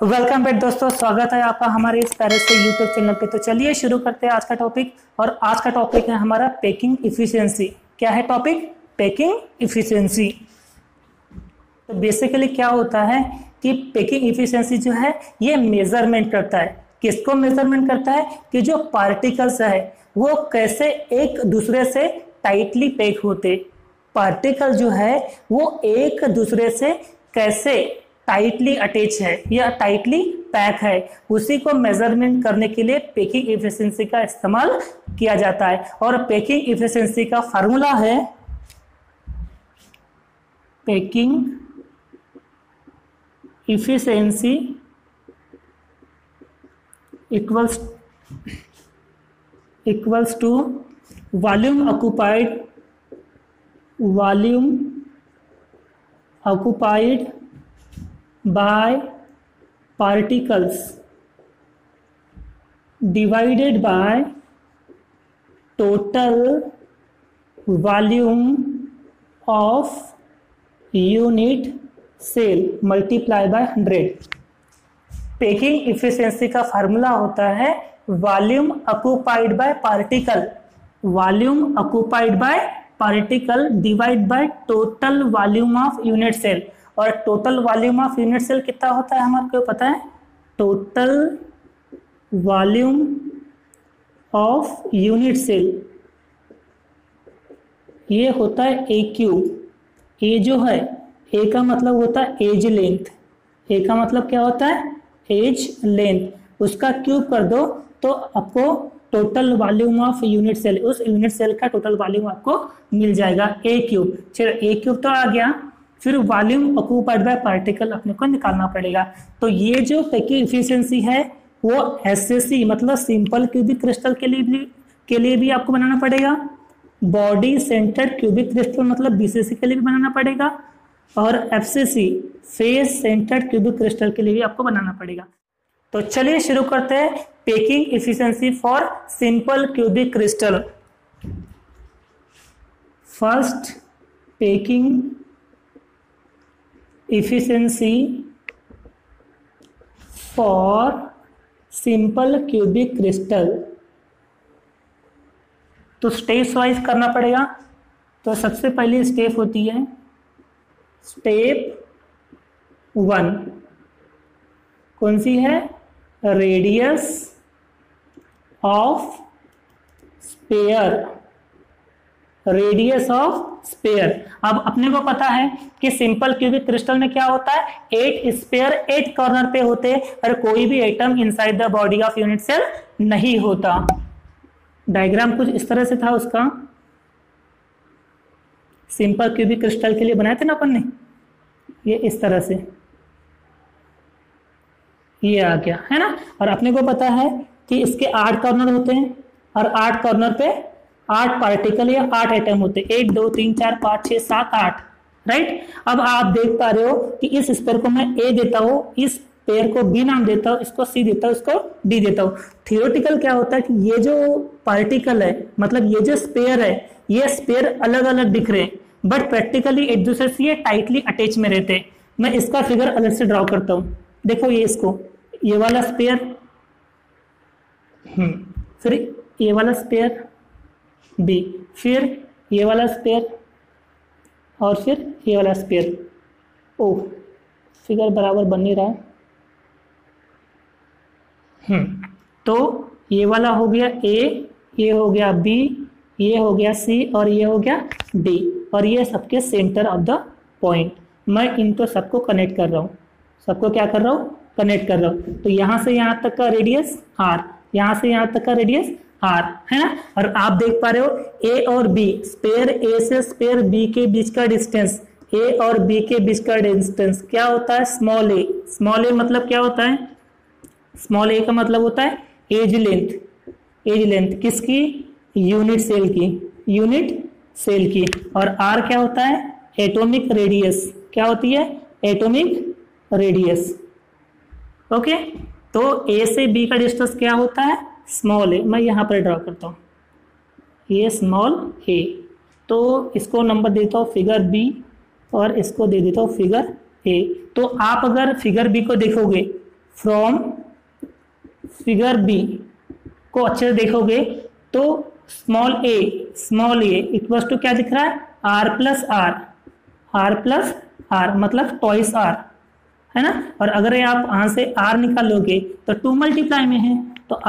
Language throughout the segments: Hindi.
वेलकम बैक दोस्तों, स्वागत है आपका हमारे इस प्यारे से यूट्यूब चैनल पे। तो चलिए शुरू करते हैं आज का टॉपिक। और आज का टॉपिक है हमारा पैकिंग इफिशिएंसी। क्या है टॉपिक? Packing efficiency. तो बेसिकली क्या होता है कि पैकिंग इफिशिएंसी जो है ये मेजरमेंट करता है। किसको मेजरमेंट करता है? कि जो पार्टिकल्स है वो कैसे एक दूसरे से टाइटली पैक होते। पार्टिकल जो है वो एक दूसरे से कैसे टाइटली अटैच है या टाइटली पैक है, उसी को मेजरमेंट करने के लिए पैकिंग इफिशिएंसी का इस्तेमाल किया जाता है। और पैकिंग इफिशिएंसी का फार्मूला है packing efficiency equals to volume occupied by particles divided by total volume of unit cell multiply by 100। Packing efficiency का फार्मूला होता है volume occupied by particle, volume occupied by particle divide by total volume of unit cell. और total volume of unit cell कितना होता है हमारे को पता है? Total volume of unit cell ये होता है ए क्यूब। ए जो है, ए का मतलब होता है एज लेंथ। ए का मतलब क्या होता है? As length. उसका क्यूब कर दो तो आपको total volume of unit cell, उस यूनिट सेल का टोटल वॉल्यूम आपको मिल जाएगा ए क्यूब। चलो ए क्यूब तो आ गया, फिर वॉल्यूम ऑक्युपाइड बाय पार्टिकल अपने को निकालना पड़ेगा। तो ये जो पैकिंग इफिशिएंसी है वो एसएससी मतलब सिंपल क्यूबिक क्रिस्टल के लिए भी आपको बनाना पड़ेगा। बॉडी सेंटर्ड क्यूबिक क्रिस्टल मतलब बीसीसी के लिए भी बनाना पड़ेगा। और FCC face centred cubic crystal के लिए भी आपको बनाना पड़ेगा। तो चलिए शुरू करते हैं packing efficiency for simple cubic crystal. First, packing efficiency for simple cubic crystal। तो स्टेप्स वाइज करना पड़ेगा। तो सबसे पहली स्टेप होती है स्टेप 1। कौन सी है? Radius of sphere, radius of sphere. अब अपने को पता है कि सिंपल क्यूबिक क्रिस्टल में क्या होता है? 8 स्पेयर 8 कॉर्नर पे होते हैं और कोई भी atom inside the body of unit cell नहीं होता। डायग्राम कुछ इस तरह से था उसका। सिंपल क्यूबिक क्रिस्टल के लिए बनाए थे ना अपन ने, ये इस तरह से ये आ गया है ना। और अपने को पता है कि इसके 8 कॉर्नर होते हैं और 8 कॉर्नर पे 8 पार्टिकल या 8 एटम होते हैं। 1 2 3 4 5 6 7 8, राइट। अब आप देख पा रहे हो कि इस स्पेयर को मैं ए देता हूं, इस पेयर को बी नाम देता हूं, इसको सी देता हूं, इसको डी देता हूं। थियोरेटिकल क्या होता है कि ये जो पार्टिकल है मतलब ये जो स्पेयर है, ये स्पेयर अलग अलग दिख रहे हैं, बट प्रैक्टिकली एक दूसरे से ये टाइटली अटैच में रहते हैं। मैं इसका फिगर अलग से ड्रॉ करता हूं। देखो ये इसको, ये वाला स्पेयर, फिर ये वाला स्पेयर बी, फिर ये वाला स्पेयर और फिर ये वाला स्पेयर। ओ फिगर बराबर बन नहीं रहा है। तो ये वाला हो गया ए, ये हो गया बी, ये हो गया सी और ये हो गया डी। और ये सबके सेंटर ऑफ द पॉइंट। मैं इनको सबको कनेक्ट कर रहा हूँ, सबको क्या कर रहा हूँ? कनेक्ट कर रहा हूँ। तो यहां से यहां तक का रेडियस आर, यहां से यहां तक का रेडियस आर, है ना। और आप देख पा रहे हो ए और बी, स्पेयर ए से स्पेयर बी के बीच का डिस्टेंस, ए और बी के बीच का डिस्टेंस क्या होता है? स्मॉल ए। स्मॉल ए मतलब क्या होता है? स्मॉल ए का मतलब होता है एज लेंथ। एज लेंथ किसकी? यूनिट सेल की, यूनिट सेल की। और आर क्या होता है? Atomic radius. क्या होती है? Atomic radius. ओके, तो ए से बी का डिस्टेंस क्या होता है? स्मॉल ए। मैं यहां पर ड्रॉ करता हूं, ये स्मॉल ए। तो इसको नंबर देता हूँ फिगर बी और इसको दे देता हूँ फिगर ए। तो आप अगर फिगर बी को देखोगे, फ्रॉम फिगर बी को अच्छे से देखोगे तो स्मॉल ए इक्वल्स टू क्या दिख रहा है, आर प्लस आर मतलब ट्वाइस आर, है ना। और अगर ये आप यहाँ से आर निकालोगे तो 2 मल्टीप्लाई में है, तो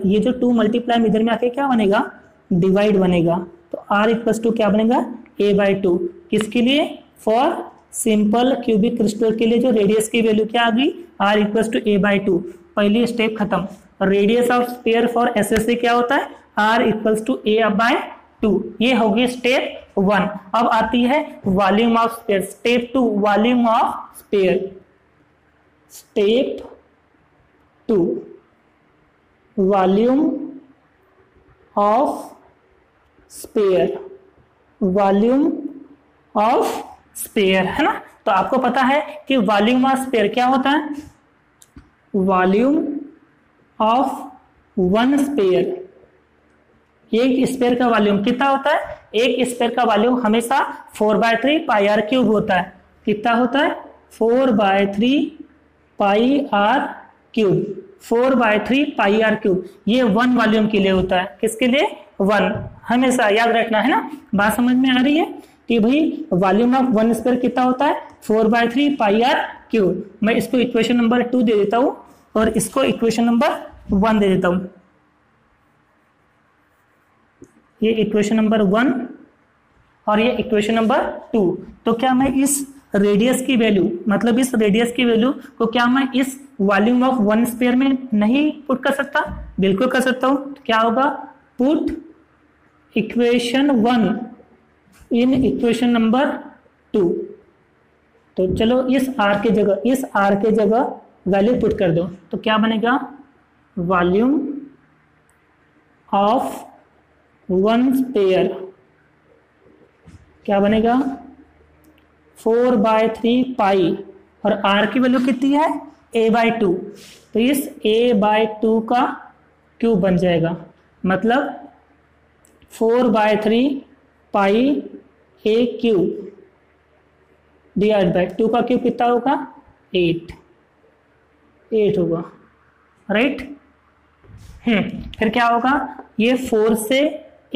ये जो 2 मल्टीप्लाई में इधर में आके क्या बनेगा, डिवाइड बनेगा। तो आर इक्वल्स टू क्या बनेगा, a/2। किसके लिए, फॉर सिंपल क्यूबिक क्रिस्टल के लिए जो रेडियस की वैल्यू क्या आ गई, r इक्वल्स टू a/2। पहली स्टेप खत्म। Radius of sphere for SSC क्या होता है, r इक्वल्स टू a/2। ये होगी स्टेप 1। अब आती है volume of sphere, step 2 volume of sphere. Step 2 volume of sphere, volume of sphere, है ना। तो आपको पता है कि वॉल्यूम ऑफ स्फीयर क्या होता है, वॉल्यूम ऑफ वन स्फीयर। एक स्फीयर का वॉल्यूम कितना होता है, एक स्फीयर का वॉल्यूम हमेशा 4/3 पाई आर क्यूब होता है। कितना होता है, 4/3 pi R cube, 4/3 pi R cube. ये वन वॉल्यूम के लिए होता है, किसके लिए, 1, हमेशा याद रखना, है ना। बात समझ में आ रही है कि भाई वॉल्यूम ऑफ वन स्फीयर कितना होता है, 4/3 पाई आर क्यूब। मैं इसको इक्वेशन नंबर 2 दे देता हूं और इसको इक्वेशन नंबर 1 दे देता हूं। ये इक्वेशन नंबर 1 और ये इक्वेशन नंबर 2। तो क्या मैं इस रेडियस की वैल्यू, मतलब इस रेडियस की वैल्यू को क्या मैं इस वॉल्यूम ऑफ वन स्फीयर में नहीं पुट कर सकता, बिल्कुल कर सकता हूं। तो क्या होगा, put equation 1 in equation number 2। तो चलो इस r के जगह वैल्यू पुट कर दो, तो क्या बनेगा, वॉल्यूम ऑफ वन स्फीयर क्या बनेगा, 4/3 पाई, और r की वैल्यू कितनी है, a/2। तो इस a/2 का क्यूब बन जाएगा, मतलब 4/3 पाई a क्यूब डिवाइड बाय 2 का क्यूब कितना होगा, 8 होगा, राइट। फिर क्या होगा, ये 4 से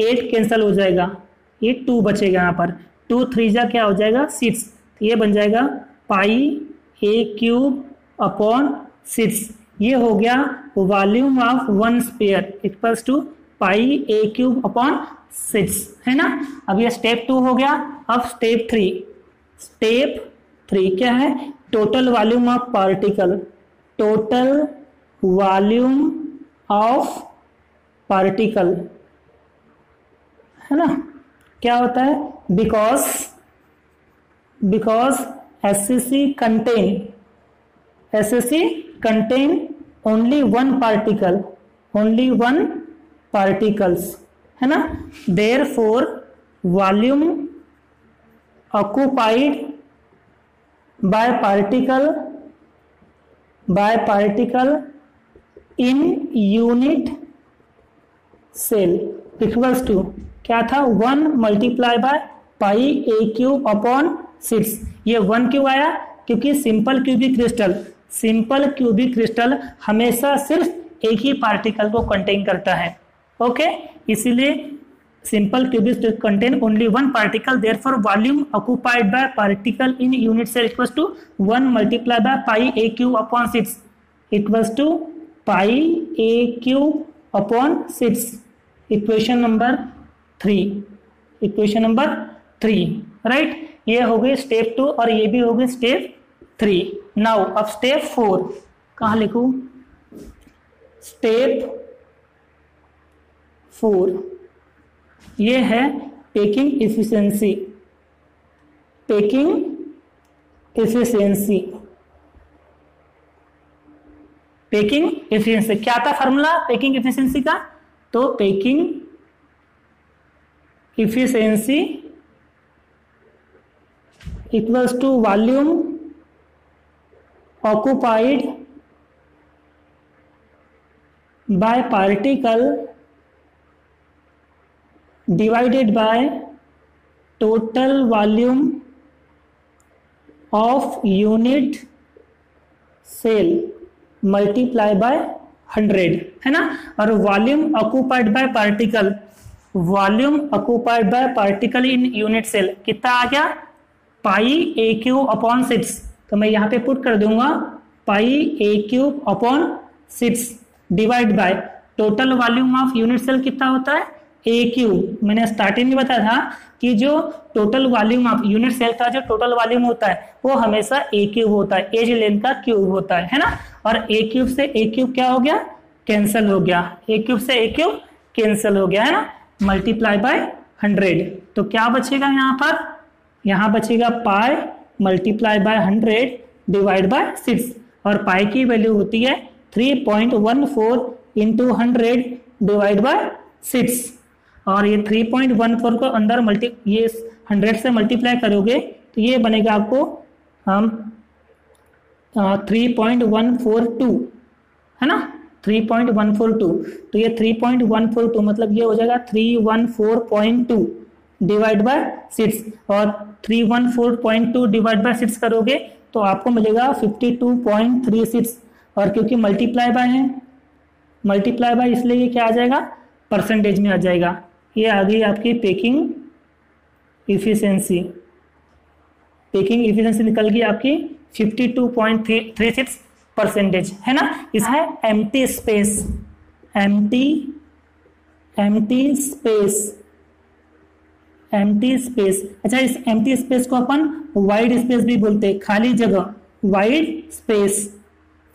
8 कैंसिल हो जाएगा, ये 2 बचेगा यहाँ पर, 2 3 जा क्या हो जाएगा, 6। ये बन जाएगा पाई a क्यूब अपॉन 6। ये हो गया volume of one sphere equals to pi a cube upon 6, है ना। अब ये स्टेप 2 हो गया। अब स्टेप 3 क्या है, total volume of particle, total volume of particle, है ना। क्या होता है, because SSC contain only one particles, है ना। Therefore volume occupied by particle in unit cell equals to क्या था, 1 multiply by pi a cube upon 6। ये 1 क्यों आया, क्योंकि सिंपल क्यूबिक क्रिस्टल हमेशा सिर्फ एक ही पार्टिकल को कंटेन करता है, ओके। इसीलिए simple cubic contain only one particle, therefore volume occupied by particle in unit cell equals to 1 multiply by pi a cube upon 6 equals to pi a cube upon 6। Equation number 3, right. ये हो गई स्टेप 2 और ये भी हो गई स्टेप 3। नाउ अब स्टेप 4 कहाँ लिखूं, स्टेप 4 ये है पैकिंग इफिशिएंसी। क्या था फॉर्मूला पैकिंग इफिशिएंसी का, तो packing efficiency equals to volume occupied by particle divided by total volume of unit cell multiply by 100 है ना। और volume occupied by particle, volume occupied by particle in unit cell कितना आ गया, पाई ए क्यूब अपॉन 6। तो मैं यहाँ पे पुट कर दूंगा pi A cube upon 6 divide by total volume of unit cell कितना होता है ए क्यूब। मैंने स्टार्टिंग में बताया था कि जो total volume of unit cell का जो टोटल वॉल्यूम होता है वो हमेशा ए क्यूब होता है, एज लेंथ का क्यूब होता है ना। और ए क्यूब से ए क्यूब क्या हो गया, कैंसिल हो गया, ए क्यूब से ए क्यूब कैंसिल हो गया है ना, मल्टीप्लाई बाय 100। तो क्या बचेगा यहाँ पर, यहाँ बचेगा पाई मल्टीप्लाई बाय 100 डिवाइड बाय 6। और पाई की वैल्यू होती है 3.14 इंटू 100 डिवाइड बाय 6। और ये 3.14 को अंदर ये 100 से मल्टीप्लाई करोगे तो ये बनेगा आपको 3.142 है ना, 3.142। तो ये 3.142 मतलब ये हो जाएगा 314.2 डिवाइड बाय 6। और 314.2 डिवाइड बाय 6 करोगे तो आपको मिलेगा 52.36। और क्योंकि मल्टीप्लाई बाय है, मल्टीप्लाई बाय इसलिए ये क्या आ जाएगा, परसेंटेज में आ जाएगा। ये आ गई आपकी पैकिंग इफिशिएंसी, पैकिंग इफिशिएंसी निकल गई आपकी 52.36% है ना। इस है एम्प्टी स्पेस, एम्प्टी स्पेस। अच्छा, इस एम्प्टी स्पेस को अपन वाइड स्पेस भी बोलते हैं, खाली जगह, वाइड स्पेस।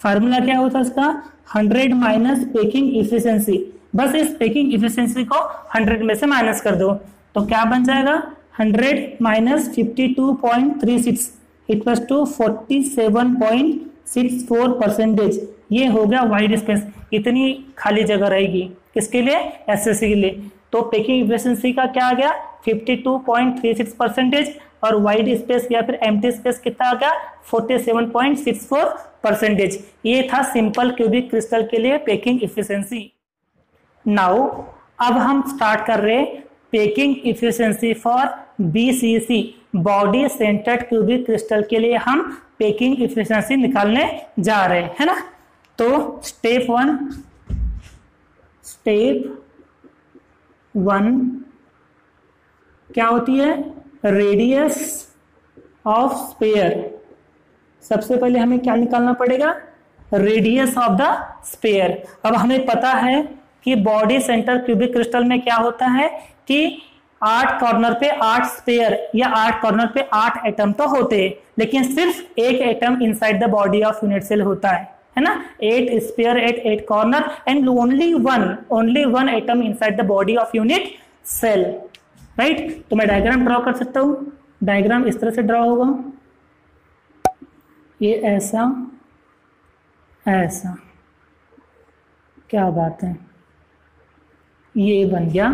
फार्मूला क्या होता है इसका, 100 माइनस पैकिंग इफिशिएंसी। बस इस पैकिंग इफिशिएंसी को 100 में से माइनस कर दो तो क्या बन जाएगा, 100 माइनस 52.36 इक्वल्स टू 47.64%। ये हो गया वाइड स्पेस, इतनी खाली जगह रहेगी किसके लिए, एसएससी के लिए। तो पैकिंग इफिशिएंसी का क्या आ गया 52.36% और वाइड स्पेस या फिर एम्प्टी स्पेस कितना आ गया 47.64%। ये था सिंपल क्यूबिक क्रिस्टल के लिए पैकिंग इफिशिएंसी। नाउ अब हम स्टार्ट कर रहे packing efficiency for BCC, body centred cubic crystal के लिए हम पैकिंग इफिशिएंसी निकालने जा रहे हैं ना। तो स्टेप 1 क्या होती है, रेडियस ऑफ स्फीयर। सबसे पहले हमें क्या निकालना पड़ेगा, रेडियस ऑफ द स्फीयर। अब हमें पता है कि बॉडी सेंटर क्यूबिक क्रिस्टल में क्या होता है कि 8 कॉर्नर पे 8 स्फीयर या 8 कॉर्नर पे 8 एटम तो होते हैं, लेकिन सिर्फ एक atom inside the body of unit cell होता है ना। 8 sphere at 8 corner and only one atom inside the body of unit cell, right. तो मैं डायग्राम ड्रॉ कर सकता हूं, डायग्राम इस तरह से ड्रॉ होगा, ये ऐसा ऐसा, क्या बात है, ये बन गया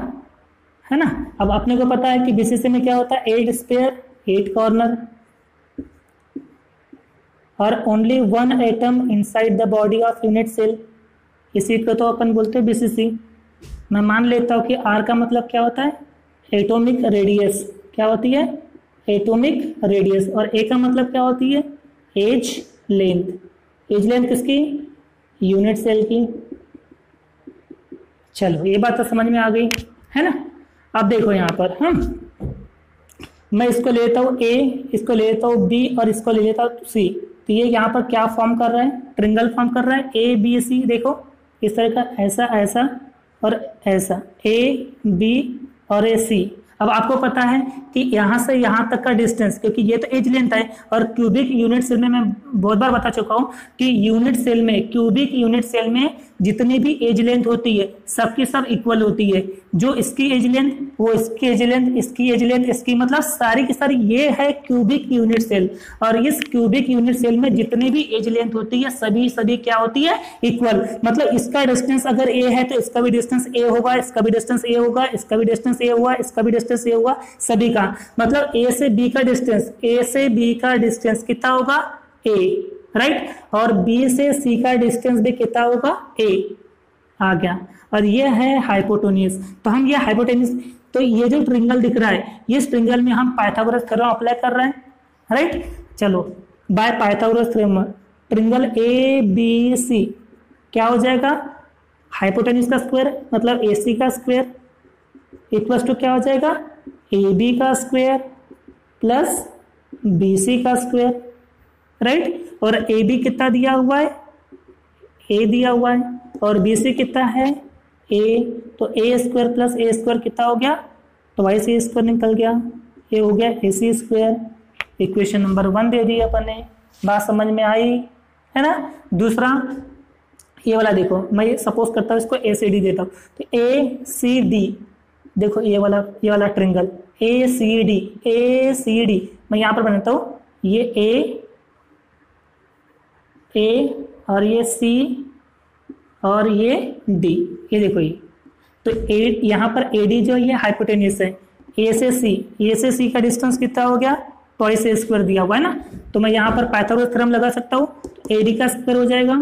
है ना। अब अपने को पता है कि बीसीसी में क्या होता है, 8 स्फीयर 8 कॉर्नर और only one atom inside the body of unit cell, इसी को तो अपन बोलते हैं बीसीसी। मैं मान लेता हूं कि आर का मतलब क्या होता है, एटॉमिक रेडियस, क्या होती है, एटॉमिक रेडियस। और ए का मतलब क्या होती है, एज लेंथ। एज लेंथ किसकी, यूनिट सेल की। चलो ये बात तो समझ में आ गई है ना। अब देखो यहाँ पर मैं इसको लेता हूँ ए, इसको ले लेता हूँ बी और इसको ले लेता हूँ सी। तो ये यहाँ पर क्या फॉर्म कर रहा है, ट्रिंगल फॉर्म कर रहा है, ए बी सी। देखो इस तरह का, ऐसा ऐसा और ऐसा, ए बी और ए सी। अब आपको पता है कि यहाँ से यहाँ तक का डिस्टेंस, क्योंकि ये तो एज लेंथ है, और क्यूबिक यूनिट सेल में मैं बहुत बार बता चुका हूँ कि यूनिट सेल में, क्यूबिक यूनिट सेल में जितनी भी एज लेंथ होती है सबकी सब इक्वल होती है। जो इसकी एज लेंथ वो इसकी एज लेंथ, इसकी एज लेंथ इसकी, मतलब सारी की सारी, ये है क्यूबिक यूनिट सेल। और इस क्यूबिक यूनिट सेल में जितनी भी एज लेंथ होती है सभी क्या होती है, इक्वल। मतलब इसका डिस्टेंस अगर ए है तो इसका भी डिस्टेंस ए होगा, इसका भी डिस्टेंस ए होगा, इसका भी डिस्टेंस ए होगा, इसका भी डिस्टेंस ए होगा, सभी का। मतलब ए से बी का डिस्टेंस, ए से बी का डिस्टेंस कितना होगा, ए, राइट। और बी से सी का डिस्टेंस भी कितना होगा, ए आ गया। और ये है हाइपोटेन्यूज। तो हम ये हाइपोटेन्यूज, तो ये जो ट्रिंगल दिख रहा है, ये ट्रिंगल में हम पाइथागोरस थ्योरम अप्लाई कर रहे हैं, राइट। चलो by Pythagoras theorem triangle A B C क्या हो जाएगा, हाइपोटेन्यूज का स्क्वायर मतलब ए सी का स्क्वायर इक्वल्स टू क्या हो जाएगा, ए बी का स्क्वायर प्लस बी सी का स्क्वायर, राइट। और ए बी कितना दिया हुआ है, ए दिया हुआ है, और बी सी कितना है, ए, तो ए स्क्वायर प्लस ए स्क्वायर कितना हो गया, ट्वाइस ए स्क्वायर निकल गया, ये हो गया ए सी स्क्वायर। इक्वेशन नंबर 1 दे दी अपन ने, बात समझ में आई है ना। दूसरा ये वाला देखो, मैं ये सपोज करता हूँ इसको ए सी डी देता हूँ, तो ए सी डी देखो ये वाला ट्रिंगल ए सी डी मैं यहाँ पर बनाता हूँ, ये ए और ये सी और ये डी, ये देखो ये, तो ए यहाँ पर ए डी जो ये हाइपोटेन्यूस है, ए से सी का डिस्टेंस कितना हो गया, ट्वाइस ए स्क्वायर दिया हुआ है ना, तो मैं यहाँ पर पाइथागोरस थ्योरम लगा सकता हूँ, ए डी का स्क्वायर हो जाएगा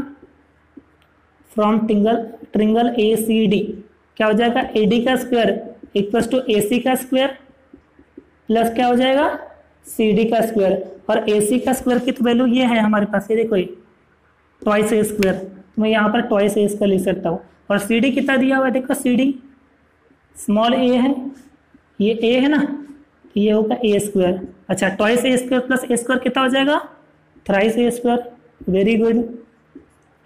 from triangle A C D, क्या हो जाएगा, ए डी का square equals to A C का स्क्वायर प्लस क्या हो जाएगा, सी डी का स्क्वायर, और ए सी का स्क्वायर की तो वैल्यू ये है हमारे पास, ये देखो ये ट्वाइस ए स्क्वायर, तो मैं यहाँ पर ट्वाइस ए स्क्वायर लिख सकता हूँ, और सी डी कितना दिया हुआ है, देखो सी डी स्मॉल ए है, ये ए है ना, तो ये होगा ए स्क्वायर, अच्छा ट्वाइस ए स्क्वायर प्लस ए स्क्वायर कितना हो जाएगा, थ्राइस ए स्क्वायर, वेरी गुड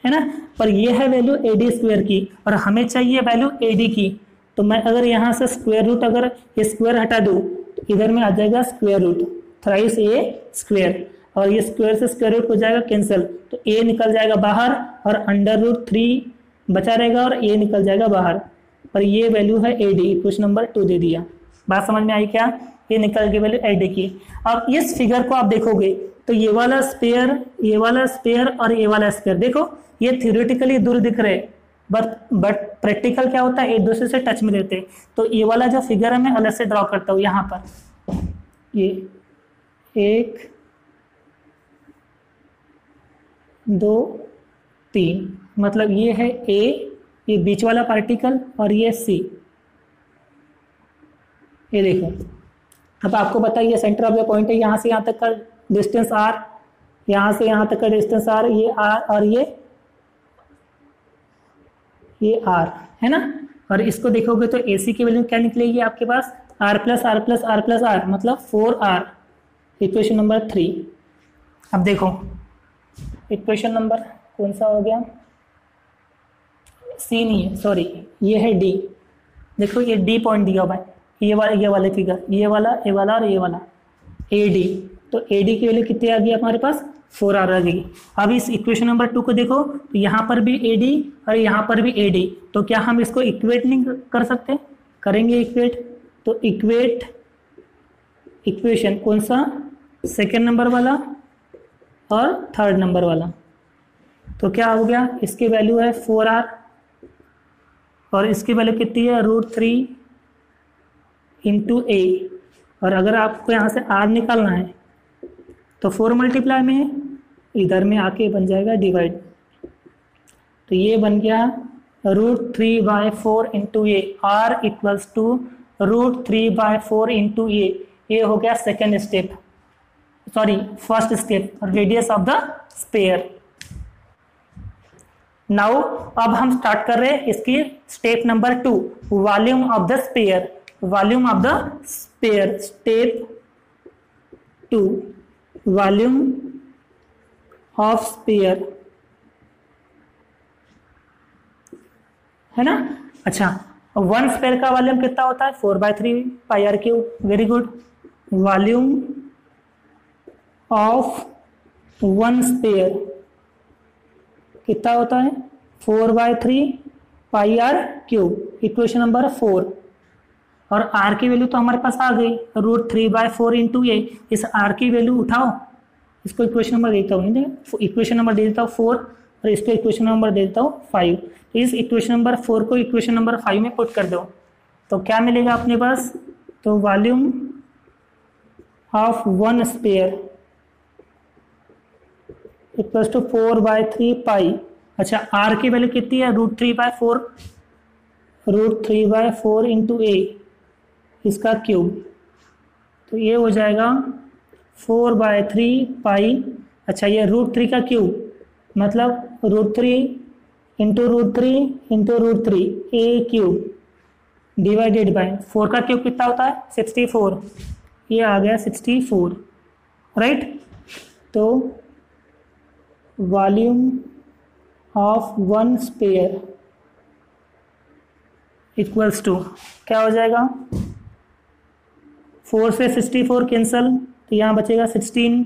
है ना। पर ये है वैल्यू ए डी स्क्वायर की, और हमें चाहिए वैल्यू ए डी की, तो मैं अगर यहाँ से स्क्वायर रूट अगर स्क्वायर हटा दूँ तो इधर में आ जाएगा स्क्वायर रूट थ्राइस ए स्क्वायर, और ये स्क्वायर से स्क्वायर रूट हो जाएगा कैंसिल, तो ए निकल जाएगा बाहर और अंडर रूट 3 बचा रहेगा और ए निकल जाएगा बाहर, और ये वैल्यू है ए डी, क्वेश्चन नंबर 2 दे दिया। बात समझ में आई क्या, ये निकल गई वैल्यू ए डी की। अब इस फिगर को आप देखोगे तो ये वाला स्पेयर और ये वाला स्पेयर देखो ये थ्योरेटिकली दूर दिख रहे, बट प्रैक्टिकल क्या होता है, एक दूसरे से टच में रहते हैं। तो ये वाला जो फिगर है मैं अलग से ड्रॉ करता हूँ, यहाँ पर ये 1 2 3 मतलब ये है ए, ये बीच वाला पार्टिकल, और ये सी, ये देखो। अब आपको बताइए सेंटर ऑफ द पॉइंट है, यहाँ से यहाँ तक का डिस्टेंस आर, यहाँ से यहाँ तक का डिस्टेंस आर, ये आर और ये आर है ना, और इसको देखोगे तो ए सी की वैल्यू क्या निकलेगी आपके पास, R plus R plus R plus R मतलब 4r, इक्वेशन नंबर 3। अब देखो इक्वेशन नंबर कौन सा हो गया, सी नहीं है सॉरी, ये है डी, देखो ये डी पॉइंट दिया हुआ है, ये वाले फिगर, ये वाला और ये वाला ए डी, तो ए डी की वैल्यू कितनी आ गई हमारे पास, 4r आ गई। अब इस इक्वेशन नंबर 2 को देखो, तो यहाँ पर भी ए डी और यहाँ पर भी ए डी, तो क्या हम इसको इक्वेट नहीं कर सकते, करेंगे इक्वेट, तो इक्वेशन कौन सा, सेकेंड नंबर वाला और थर्ड नंबर वाला, तो क्या हो गया, इसकी वैल्यू है 4r और इसकी वैल्यू कितनी है, √3 इंटू ए, और अगर आपको यहाँ से r निकालना है तो 4 मल्टीप्लाई में इधर में आके बन जाएगा डिवाइड, तो ये बन गया √3/4 into A, r equals to √3/4 into A, ये हो गया second step, sorry first step, radius of the sphere. Now अब हम स्टार्ट कर रहे हैं इसकी step number 2, volume of the sphere, step 2, volume of sphere है ना। अच्छा, वन स्पेयर का वॉल्यूम कितना होता है, 4/3 πr³, very good. Volume of one sphere कितना होता है, 4/3 πr³, इक्वेशन नंबर 4। और r की वैल्यू तो हमारे पास आ गई, √3/4 इंटू ए, इस r की वैल्यू उठाओ, इसको इक्वेशन नंबर देता हूँ, नहीं इक्वेशन नंबर दे देता हूँ 4 और इसको इक्वेशन नंबर दे देता हूँ 5, तो इस इक्वेशन नंबर 4 को इक्वेशन नंबर 5 में पुट कर दो, तो क्या मिलेगा अपने पास, तो volume of one sphere equals to 4/3 pi. अच्छा, r की वैल्यू कितनी है, √3/4 इंटू ए, इसका क्यूब, तो ये हो जाएगा 4/3 पाई। अच्छा, ये √3 का क्यूब मतलब √3 ए क्यूब डिवाइडेड बाय 4 का क्यूब कितना होता है 64, ये आ गया 64, राइट। तो volume of one sphere equals to क्या हो जाएगा, 4 से 64 कैंसल, तो यहाँ बचेगा 16,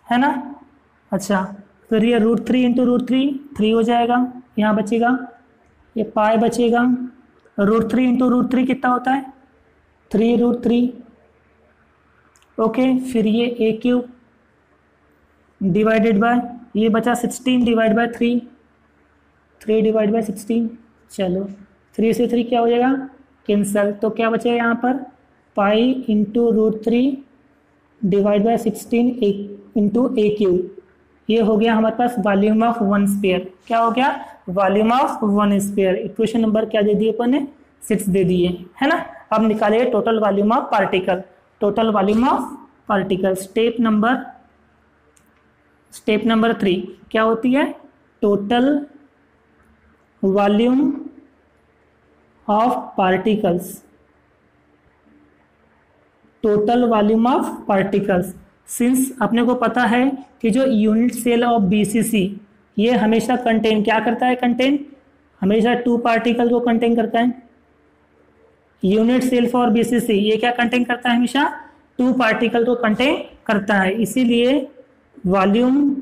है ना। अच्छा, फिर ये √3 इंटू √3 3 हो जाएगा, यहाँ बचेगा ये पाई बचेगा, √3 इंटू √3 कितना होता है 3√3, ओके। फिर ये ए क्यूब डिवाइडेड बाय ये बचा 16 डिवाइड बाय 3 डिवाइड बाय 16, चलो 3 से 3 क्या हो जाएगा कैंसल, तो क्या बचेगा यहाँ पर पाई into √3 divide by 16 into A cube, ये हो गया हमारे पास वॉल्यूम ऑफ वन स्फीयर। क्या हो गया volume of one sphere. Equation number क्या दे दिए अपन ने 6 दे दिए, है ना। अब निकालिए total volume of particle, total volume of particle. Step number 3 क्या होती है, total volume of particles, total volume of particles. Since अपने को पता है कि जो यूनिट सेल ऑफ बीसीसी ये हमेशा कंटेन क्या करता है, कंटेन हमेशा 2 पार्टिकल को कंटेन करता है। यूनिट सेल फॉर बीसीसी ये क्या कंटेन करता है, हमेशा 2 पार्टिकल को कंटेन करता है। इसीलिए volume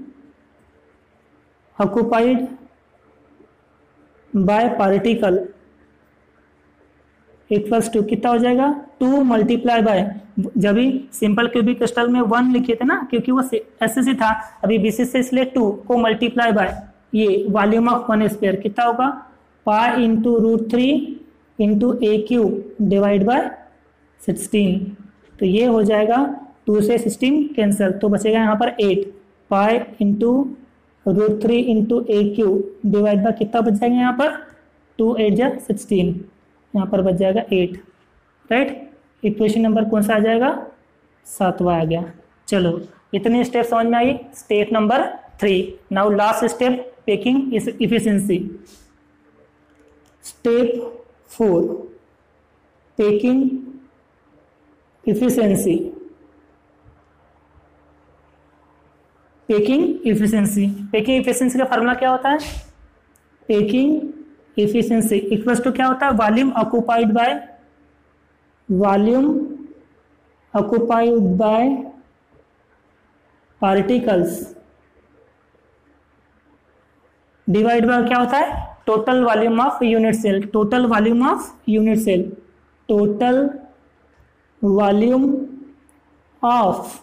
occupied by particle equals to कितना हो जाएगा 2 मल्टीप्लाई बाय, जब भी सिंपल क्यूबिक क्रिस्टल में 1 लिखे थे ना, क्योंकि वो एसएससी था, अभी बीसी से इसलिए 2 को मल्टीप्लाई बाय ये वॉल्यूम ऑफ वन स्फीयर कितना होगा पाई into √3 into A cube divide by 16, तो ये हो जाएगा 2 से 16 कैंसिल, तो बचेगा यहाँ पर 8 पाई into √3 into A cube divide by कितना बच जाएगा यहाँ पर 2 8 जा 16, यहाँ पर बच जाएगा 8, राइट। इक्वेशन नंबर कौन सा आ जाएगा 7वां आ गया। चलो इतनी स्टेप समझ में आई। Step number 3, now last step packing efficiency. Step 4 packing efficiency. Packing efficiency का फार्मूला क्या होता है, पेकिंग इफिशिएंसी इक्वल्स टू क्या होता है volume occupied by particles divide by क्या होता है total volume of unit cell, total volume of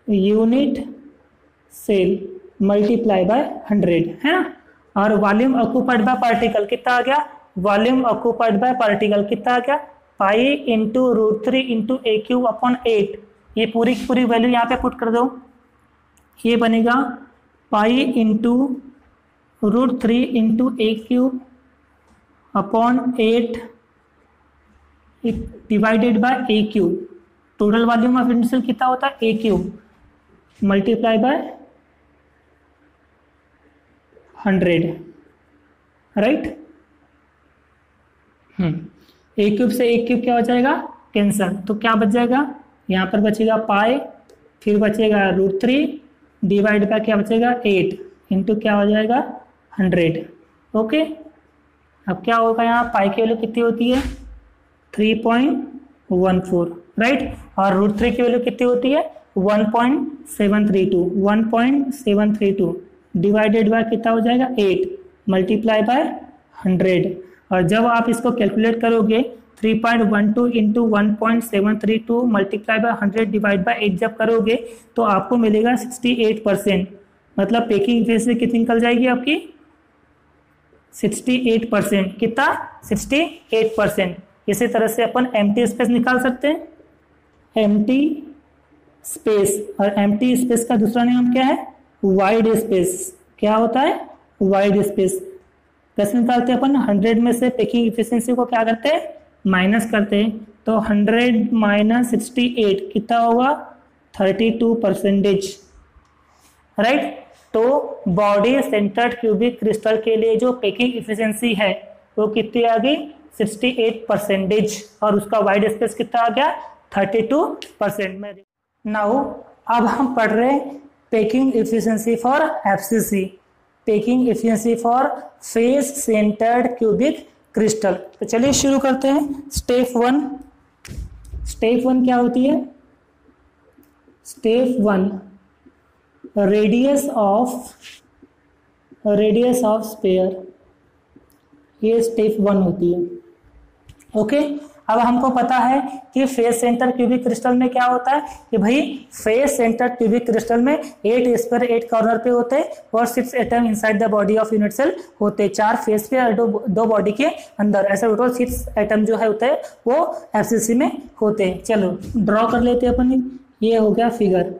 unit cell multiply by 100, है ना। और वॉल्यूम ऑक्युपाइड बाय पार्टिकल कितना आ गया, वॉल्यूम ऑक्युपाइड बाय पार्टिकल कितना आ गया पाई into √3 into A cube upon 8, ये पूरी की पूरी वैल्यू यहाँ पे पुट कर दो, ये बनेगा pi into √3 into A cube upon 8 divided by A cube. Total volume of unit cell कितना होता है A cube multiply by 100, right. A cube से ए क्यूब क्या हो जाएगा कैंसल, तो क्या बच जाएगा यहाँ पर बचेगा पाई, फिर बचेगा √3 डिवाइड बाय क्या बचेगा 8 इंटू क्या हो जाएगा 100, ओके। अब क्या होगा यहाँ पाई की वैल्यू कितनी होती है 3.14, राइट। और √3 की वैल्यू कितनी होती है 1.732 डिवाइडेड बाय कितना हो जाएगा 8 मल्टीप्लाई बाय 100। और जब आप इसको कैलकुलेट करोगे 3.12 into 1.732 multiply by 100 divide by 8 जब करोगे तो आपको मिलेगा 68%, मतलब पेकिंग इफिशिएंसी कितनी निकल जाएगी आपकी 68%, कितना 68%। इसी तरह से अपन एम्प्टी स्पेस निकाल सकते हैं, एम्प्टी स्पेस, और एम्प्टी स्पेस का दूसरा नाम क्या है वाइड स्पेस। क्या होता है वाइड स्पेस। कैसे निकालते हैं अपन 100 में से पेकिंग इफिशिएंसी को क्या करते हैं माइनस करते हैं, तो 100 माइनस 68 कितना होगा 32%, राइट। तो बॉडी सेंटर्ड क्यूबिक क्रिस्टल के लिए जो पैकिंग इफिशिएंसी है वो कितनी आ गई 68%, और उसका वाइड स्पेस कितना आ गया 32% में। नाउ अब हम पढ़ रहे हैं packing efficiency for FCC, packing efficiency for face centred cubic crystal. तो चलिए शुरू करते हैं। स्टेप वन क्या होती है? स्टेप 1 रेडियस ऑफ स्फीयर, ये स्टेप 1 होती है। ओके, अब हमको पता है कि फेस सेंटर क्यूबिक क्रिस्टल में क्या होता है कि भाई फेस सेंटर क्यूबिक क्रिस्टल में 8 स्फीयर 8 कॉर्नर पे होते हैं और 6 atom inside the body of unit cell होते हैं, 4 फेस पे और 2 बॉडी के अंदर, ऐसे टोटल 6 एटम जो है होते हैं वो एफसीसी में होते हैं। चलो ड्रॉ कर लेते हैं अपन। ये हो गया फिगर,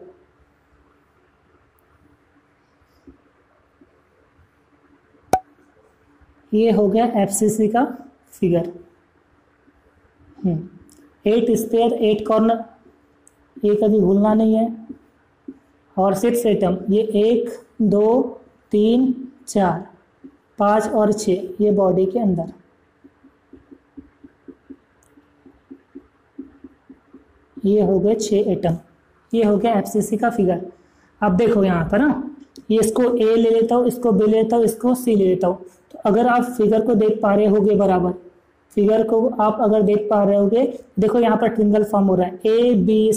ये हो गया एफसीसी का फिगर। 8 स्फीयर 8 कॉर्नर, ये कभी भूलना नहीं है, और 6 एटम, ये 1 2 3 4 5 और 6, ये बॉडी के अंदर। ये हो गए 6 एटम, ये हो गया एफसीसी का फिगर। अब देखो यहाँ पर ना, ये इसको ए ले लेता हूँ, इसको बी लेता हूँ, इसको सी ले लेता हूँ। तो अगर आप फिगर को देख पा रहे होगे, बराबर फिगर को आप अगर देख पा रहे होगे, देखो यहाँ पर ट्रिंगल फॉर्म हो रहा है ए बी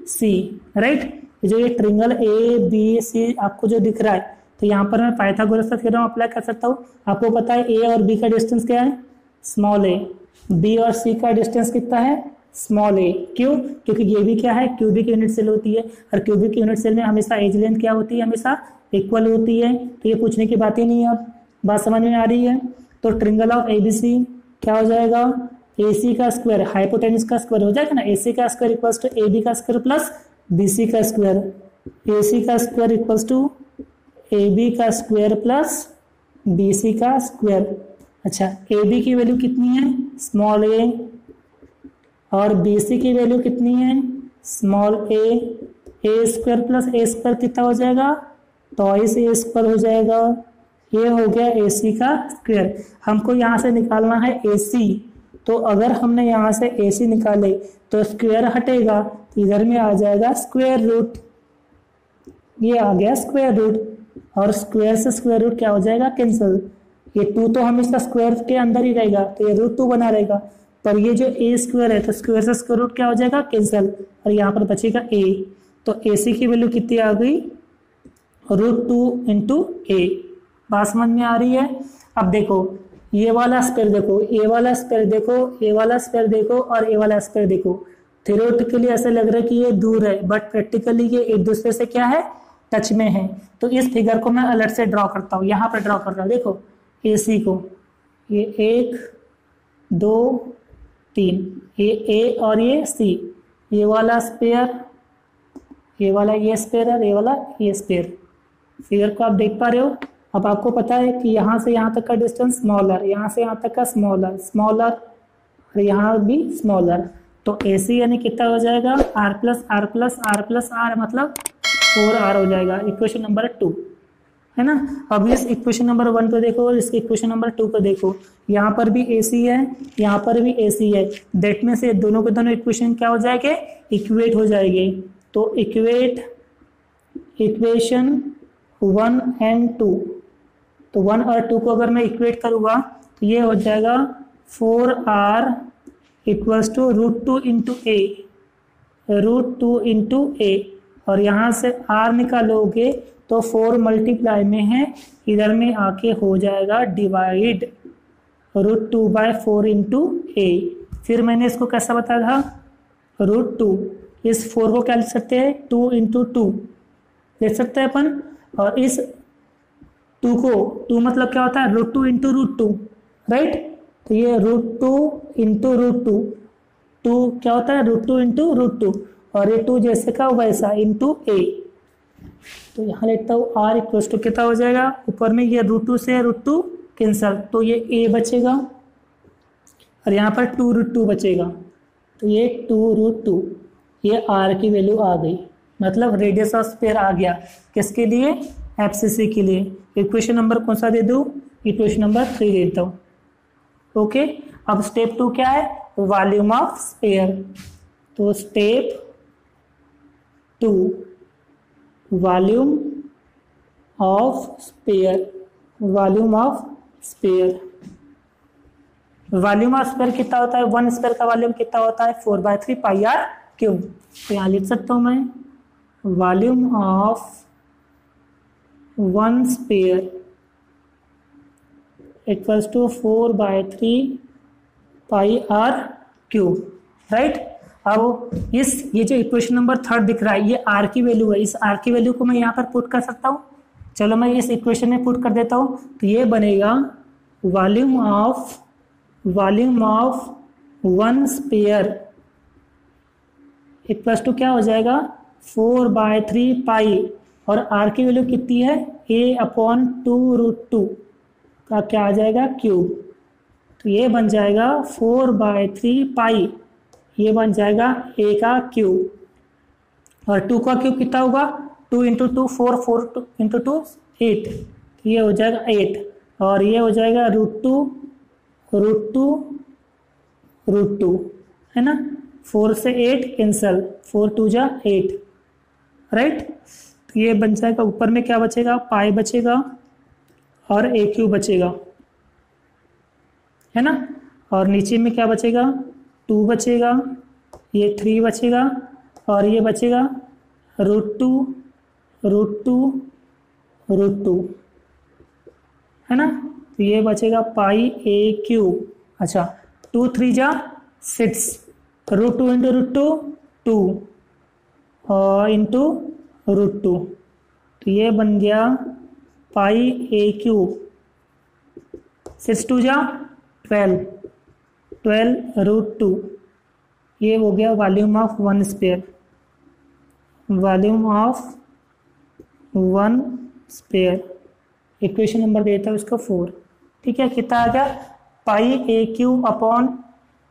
सी, राइट। जो ये ट्रिंगल ए बी सी आपको जो दिख रहा है, तो यहाँ पर मैं पाइथागोरस का थ्योरम अप्लाई कर सकता हूँ। आपको पता है ए और बी का डिस्टेंस क्या है? स्मॉल ए। बी और सी का डिस्टेंस कितना है? स्मॉल ए। क्यों? क्योंकि ये भी क्या है? क्यूबिक यूनिट सेल होती है, और क्यूबिक यूनिट सेल में हमेशा एज लेंथ क्या होती है? हमेशा इक्वल होती है। तो ये पूछने की बात ही नहीं है। अब बात समझ में आ रही है? तो ट्रिंगल ऑफ एबीसी क्या हो जाएगा? AC का स्क्वायर हाइपोटेन्यूज का स्क्वायर हो जाएगा ना, AC का स्क्वायर इक्वल्स टू AB का स्क्वायर प्लस BC का स्क्वायर, AC का स्क्वायर इक्वल्स टू AB का स्क्वायर प्लस BC का स्क्वायर। अच्छा, AB की वैल्यू कितनी है? स्मॉल a, और BC की वैल्यू कितनी है? Small a। a square plus a square कितना हो जाएगा? टॉइस a स्क्वायर हो जाएगा। ये हो गया AC का स्क्वायर। हमको यहाँ से निकालना है AC, तो अगर हमने यहाँ से AC निकाले तो स्क्वायर हटेगा, इधर में आ जाएगा स्क्वायर रूट, ये आ गया स्क्वायर रूट, और स्क्वायर से स्क्वायर रूट क्या हो जाएगा? कैंसिल। ये 2 तो हमेशा स्क्वायर के अंदर ही रहेगा, तो ये रूट 2 बना रहेगा, पर ये जो a स्क्वायर है तो स्क्वायर से स्क्वायर रूट क्या हो जाएगा? कैंसिल, और यहाँ पर बचेगा a। तो AC की वैल्यू कितनी आ गई? √2 इंटू a। बात समझ में आ रही है? अब देखो ये वाला स्क्वायर देखो, ये वाला स्क्वायर देखो, ये वाला स्क्वायर देखो, और ये वाला स्क्वायर देखो। थ्योरेटिकली ऐसा लग रहा है कि ये दूर है, बट प्रैक्टिकली ये एक दूसरे से क्या है? टच में है। तो इस फिगर को मैं अलग से ड्रॉ करता हूँ, यहाँ पर ड्रॉ कर रहा हूँ। देखो AC को, ये 1 2 3, ये A और ये C, ये वाला स्क्वायर, ये वाला ये स्क्वायर और ये वाला ये स्क्वायर। फिगर को आप देख पा रहे हो? अब आपको पता है कि यहाँ से यहाँ तक का डिस्टेंस स्मॉलर, यहाँ से यहाँ तक का स्मॉलर, और यहाँ भी स्मॉलर। तो AC यानी कितना हो जाएगा? R plus R plus R plus R, मतलब 4R हो जाएगा। इक्वेशन नंबर 2 है ना। अब इस इक्वेशन नंबर 1 पे देखो और इसके इक्वेशन नंबर 2 पे देखो, यहाँ पर भी AC है, यहाँ पर भी AC है। दैट में से दोनों के दोनों इक्वेशन क्या हो जाएंगे? इक्वेट हो जाएंगे। तो इक्वेशन 1 एंड 2, तो 1 और 2 को अगर मैं इक्वेट करूँगा तो ये हो जाएगा 4R equals to √2 into A, √2 into A, और यहाँ से R निकालोगे तो 4 मल्टीप्लाई में है, इधर में आके हो जाएगा डिवाइड √2/4 इंटू ए। फिर मैंने इसको कैसा बताया था? √2, इस 4 को क्या लिख सकते हैं? 2 इंटू 2 लिख सकते हैं अपन, और इस 2 को, 2 मतलब क्या होता है? √2 इंटू √2, राइट। तो ये √2 इंटू √2, 2 क्या होता है? √2 इंटू √2, और ये 2 जैसे का वैसा इंटू ए। तो यहाँ लिखता हूँ R इक्वल्स टू कितना हो जाएगा? ऊपर में ये √2 से √2 कैंसल, तो ये a बचेगा, और यहाँ पर 2 √2 बचेगा, तो ये 2 √2, ये R की वैल्यू आ गई। मतलब रेडियस ऑफ स्फीयर आ गया किसके लिए, एफसीसी के लिए। इक्वेशन नंबर कौन सा दे दूं, इक्वेशन नंबर 3 दे देता हूँ। ओके, अब स्टेप 2 क्या है, वॉल्यूम ऑफ स्फीयर। तो step 2 volume of sphere, volume of sphere. Volume of sphere कितना होता है, वन स्फीयर का वॉल्यूम कितना होता है, 4/3 पाई आर क्यूब। तो यहाँ लिख सकता हूँ मैं, volume of one sphere equals to 4/3 pi R cube, right. अब ये जो इक्वेशन नंबर 3 दिख रहा है, ये आर की वैल्यू है। इस आर की वैल्यू को मैं यहाँ पर पुट कर सकता हूँ। चलो मैं इस इक्वेशन में पुट कर देता हूँ। तो ये बनेगा volume of one sphere equals to क्या हो जाएगा, 4/3 पाई, और आर की वैल्यू कितनी है, a/2√2 का क्या आ जाएगा, क्यूब। तो ये बन जाएगा 4/3 पाई, ये बन जाएगा a का क्यूब, और 2 का क्यूब कितना होगा, 2 × 2 4, 4 × 2 8, तो ये हो जाएगा 8, और ये हो जाएगा √2 है ना। 4 से 8 कैंसल, 4 2 जा 8, राइट। तो ये बन जाएगा, ऊपर में क्या बचेगा, पाई बचेगा और a क्यूब बचेगा, है ना। और नीचे में क्या बचेगा, 2 बचेगा, ये 3 बचेगा, और ये बचेगा √2 है ना। तो ये बचेगा पाई a क्यूब। अच्छा, 2 3 जा 6, √2 × √2 2 और इंटू √2, तो ये बन गया पाई a क्यूब। 6 2 जा 12 √2, ये हो गया volume of one sphere, volume of one sphere. Equation number देता है उसका 4, ठीक है। कितना आ गया, पाई a क्यूब अपॉन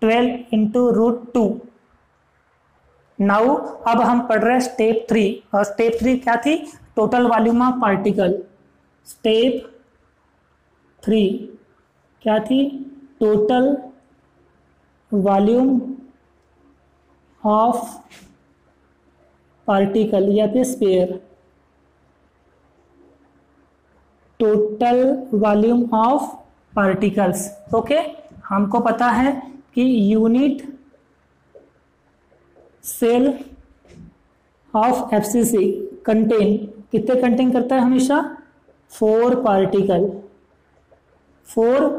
12 × √2। नाउ अब हम पढ़ रहे हैं स्टेप 3, और स्टेप 3 क्या थी, total volume of particle. Step 3 क्या थी, टोटल वॉल्यूम ऑफ पार्टिकल या फिर sphere, total volume of particles. Okay, हमको पता है कि unit cell of FCC contain, कितने कंटेन करता है हमेशा, 4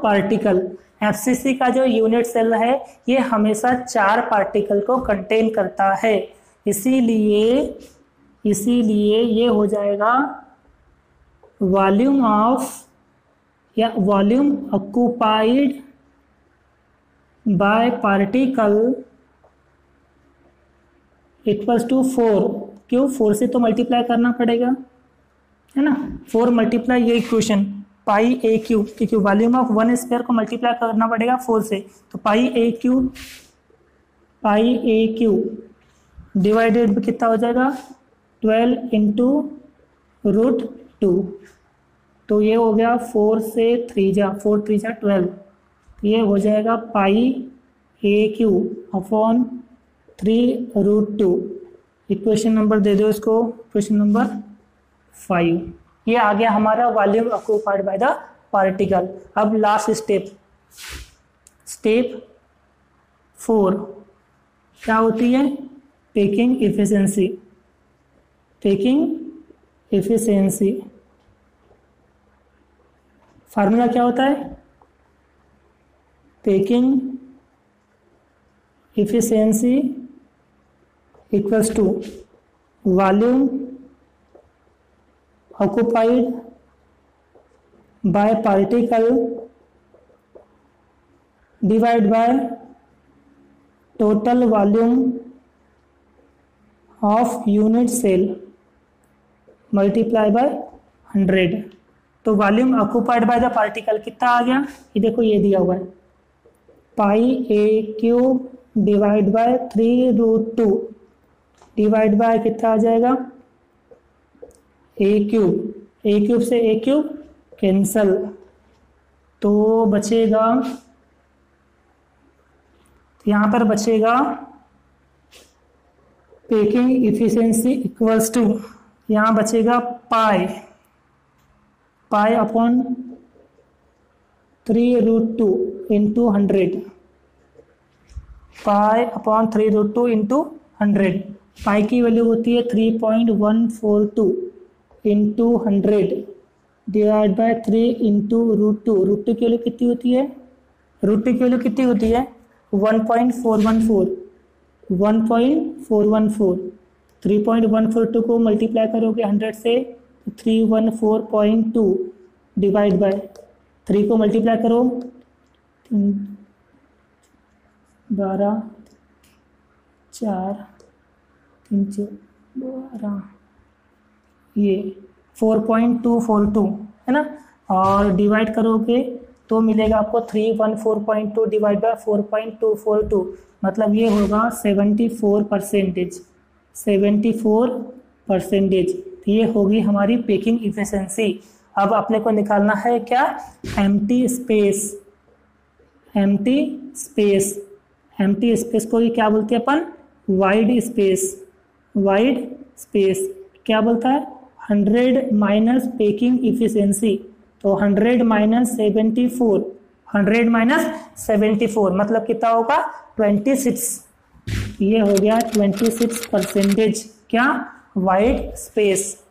पार्टिकल। एफसीसी का जो यूनिट सेल है ये हमेशा 4 पार्टिकल को कंटेन करता है, इसीलिए ये हो जाएगा वॉल्यूम ऑफ या volume occupied by particle equals to 4। क्यों, 4 से तो मल्टीप्लाई करना पड़ेगा, है ना। 4 मल्टीप्लाई ये इक्वेशन पाई a क्यूब, क्योंकि वॉल्यूम ऑफ वन स्फीयर को मल्टीप्लाई करना पड़ेगा 4 से, तो पाई a क्यूब डिवाइडेड कितना हो जाएगा, 12 × √2। तो ये हो गया 4 से 3 जा 12, तो ये हो जाएगा pi a cube upon 3√2। Equation number दे दो इसको, इक्वेशन नंबर 5। ये आ गया हमारा volume occupied by the particle. अब लास्ट स्टेप 4 क्या होती है, टेकिंग एफिशिएंसी। फार्मूला क्या होता है, packing efficiency equals to volume occupied by particle divided by total volume of unit cell multiply by 100। तो volume occupied by the particle कितना आ गया, ये देखो ये दिया हुआ है, पाई a cube divide by 3√2। Divide by कितना आ जाएगा, ए क्यूब से ए क्यूब कैंसल, तो बचेगा, यहां पर बचेगा पैकिंग इफिशिएंसी इक्वल्स टू, यहां बचेगा pi upon 3√2 into 100, pi upon 3√2 into 100। पाई की वैल्यू होती है 3.142 इंटू 100 डिवाइड बाय 3 इंटू √2। √2 की वैल्यू कितनी होती है, √2 की वैल्यू कितनी होती है 1.414। 3.142 को मल्टीप्लाई करोगे 100 से 314.2 डिवाइड बाय 3 को मल्टीप्लाई करो 12 4 3 12, ये 4.242 है ना, और डिवाइड करोगे तो मिलेगा आपको 314.2 डिवाइड बाय 4.242, मतलब ये होगा 74%। ये होगी हमारी पैकिंग इफिशिएंसी। अब अपने को निकालना है क्या, एम्प्टी स्पेस को ये क्या बोलते हैं अपन, वाइड स्पेस क्या बोलता है 100 माइनस पैकिंग इफिशिएंसी, तो 100 माइनस 74 मतलब कितना होगा 26, ये हो गया 26% क्या वाइड स्पेस।